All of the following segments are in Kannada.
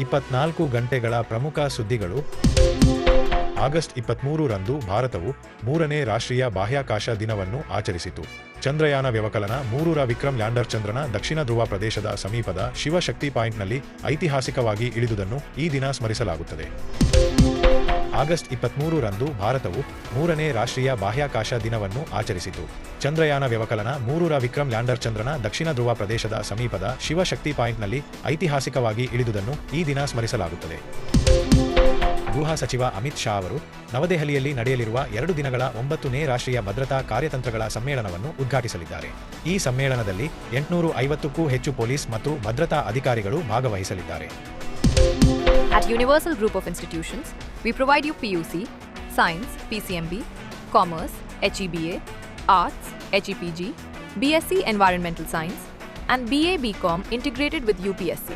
24 ಗಂಟೆಗಳ ಪ್ರಮುಖ ಸುದ್ದಿಗಳು. ಆಗಸ್ಟ್ 23 ರಂದು ಭಾರತವು 3ನೇ ರಾಷ್ಟ್ರೀಯ ಬಾಹ್ಯಾಕಾಶ ದಿನವನ್ನು ಆಚರಿಸಿತು. ಚಂದ್ರಯಾನ ವ್ಯವಕಲನ 3ರ ವಿಕ್ರಮ್ ಲ್ಯಾಂಡರ್ ಚಂದ್ರನ ದಕ್ಷಿಣ ಧ್ರುವ ಪ್ರದೇಶದ ಸಮೀಪದ ಶಿವಶಕ್ತಿ ಪಾಯಿಂಟ್ನಲ್ಲಿ ಐತಿಹಾಸಿಕವಾಗಿ ಇಳಿದುದನ್ನು ಈ ದಿನ ಸ್ಮರಿಸಲಾಗುತ್ತದೆ. ಆಗಸ್ಟ್ 23 ರಂದು ಭಾರತವು 3ನೇ ರಾಷ್ಟ್ರೀಯ ಬಾಹ್ಯಾಕಾಶ ದಿನವನ್ನು ಆಚರಿಸಿತು. ಚಂದ್ರಯಾನ ವ್ಯವಕಲನ 3ರ ವಿಕ್ರಮ್ ಲ್ಯಾಂಡರ್ ಚಂದ್ರನ ದಕ್ಷಿಣ ಧ್ರುವ ಪ್ರದೇಶದ ಸಮೀಪದ ಶಿವಶಕ್ತಿ ಪಾಯಿಂಟ್ನಲ್ಲಿ ಐತಿಹಾಸಿಕವಾಗಿ ಇಳಿದುದನ್ನು ಈ ದಿನ ಸ್ಮರಿಸಲಾಗುತ್ತದೆ. ಗೃಹ ಸಚಿವ ಅಮಿತ್ ಶಾ ಅವರು ನವದೆಹಲಿಯಲ್ಲಿ ನಡೆಯಲಿರುವ 2 ದಿನಗಳ 9ನೇ ರಾಷ್ಟ್ರೀಯ ಭದ್ರತಾ ಕಾರ್ಯತಂತ್ರಗಳ ಸಮ್ಮೇಳನವನ್ನು ಉದ್ಘಾಟಿಸಲಿದ್ದಾರೆ. ಈ ಸಮ್ಮೇಳನದಲ್ಲಿ 850ಕ್ಕೂ ಹೆಚ್ಚು ಪೊಲೀಸ್ ಮತ್ತು ಭದ್ರತಾ ಅಧಿಕಾರಿಗಳು ಭಾಗವಹಿಸಲಿದ್ದಾರೆ. At Universal Group of Institutions, we provide you PUC, Science, PCMB, Commerce, HEBA, Arts, HEPG, BSc Environmental Science, and BA BCom integrated with UPSC.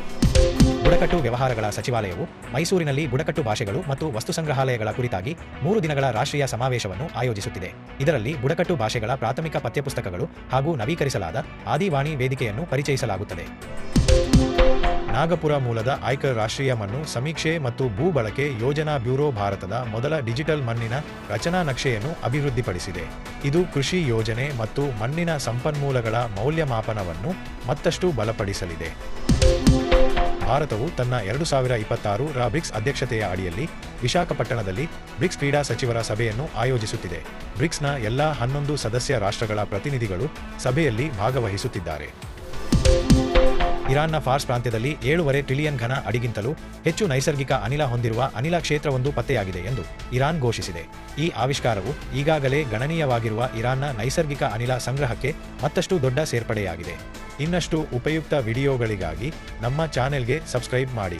ಬುಡಕಟ್ಟು ವ್ಯವಹಾರಗಳ ಸಚಿವಾಲಯವು ಮೈಸೂರಿನಲ್ಲಿ ಬುಡಕಟ್ಟು ಭಾಷೆಗಳು ಮತ್ತು ವಸ್ತು ಸಂಗ್ರಹಾಲಯಗಳ ಕುರಿತಾಗಿ 3 ದಿನಗಳ ರಾಷ್ಟ್ರೀಯ ಸಮಾವೇಶವನ್ನು ಆಯೋಜಿಸುತ್ತಿದೆ. ಇದರಲ್ಲಿ ಬುಡಕಟ್ಟು ಭಾಷೆಗಳ ಪ್ರಾಥಮಿಕ ಪಠ್ಯಪುಸ್ತಕಗಳು ಹಾಗೂ ನವೀಕರಿಸಲಾದ ಆದಿವಾಣಿ ವೇದಿಕೆಯನ್ನು ಪರಿಚಯಿಸಲಾಗುತ್ತದೆ. ನಾಗಪುರ ಮೂಲದ ಐಕರ್ ರಾಷ್ಟ್ರೀಯ ಮಣ್ಣು ಸಮೀಕ್ಷೆ ಮತ್ತು ಭೂ ಬಳಕೆ ಯೋಜನಾ ಬ್ಯೂರೋ ಭಾರತದ ಮೊದಲ ಡಿಜಿಟಲ್ ಮಣ್ಣಿನ ರಚನಾ ನಕ್ಷೆಯನ್ನು ಅಭಿವೃದ್ಧಿಪಡಿಸಿದೆ. ಇದು ಕೃಷಿ ಯೋಜನೆ ಮತ್ತು ಮಣ್ಣಿನ ಸಂಪನ್ಮೂಲಗಳ ಮೌಲ್ಯಮಾಪನವನ್ನು ಮತ್ತಷ್ಟು ಬಲಪಡಿಸಲಿದೆ. ಭಾರತವು ತನ್ನ 2026ರ ಬ್ರಿಕ್ಸ್ ಅಧ್ಯಕ್ಷತೆಯ ಅಡಿಯಲ್ಲಿ ವಿಶಾಖಪಟ್ಟಣದಲ್ಲಿ ಬ್ರಿಕ್ಸ್ ಕ್ರೀಡಾ ಸಚಿವರ ಸಭೆಯನ್ನು ಆಯೋಜಿಸುತ್ತಿದೆ. ಬ್ರಿಕ್ಸ್ನ ಎಲ್ಲಾ 11 ಸದಸ್ಯ ರಾಷ್ಟ್ರಗಳ ಪ್ರತಿನಿಧಿಗಳು ಸಭೆಯಲ್ಲಿ ಭಾಗವಹಿಸುತ್ತಿದ್ದಾರೆ. ಇರಾನ್ನ ಫಾರ್ಸ್ ಪ್ರಾಂತ್ಯದಲ್ಲಿ 7.5 ಟ್ರಿಲಿಯನ್ ಘನ ಅಡಿಗಿಂತಲೂ ಹೆಚ್ಚು ನೈಸರ್ಗಿಕ ಅನಿಲ ಹೊಂದಿರುವ ಅನಿಲ ಕ್ಷೇತ್ರವೊಂದು ಪತ್ತೆಯಾಗಿದೆ ಎಂದು ಇರಾನ್ ಘೋಷಿಸಿದೆ. ಈ ಆವಿಷ್ಕಾರವು ಈಗಾಗಲೇ ಗಣನೀಯವಾಗಿರುವ ಇರಾನ್ನ ನೈಸರ್ಗಿಕ ಅನಿಲ ಸಂಗ್ರಹಕ್ಕೆ ಮತ್ತಷ್ಟು ದೊಡ್ಡ ಸೇರ್ಪಡೆಯಾಗಿದೆ. ಇನ್ನಷ್ಟು ಉಪಯುಕ್ತ ವಿಡಿಯೋಗಳಿಗಾಗಿ ನಮ್ಮ ಚಾನೆಲ್ಗೆ ಸಬ್ಸ್ಕ್ರೈಬ್ ಮಾಡಿ.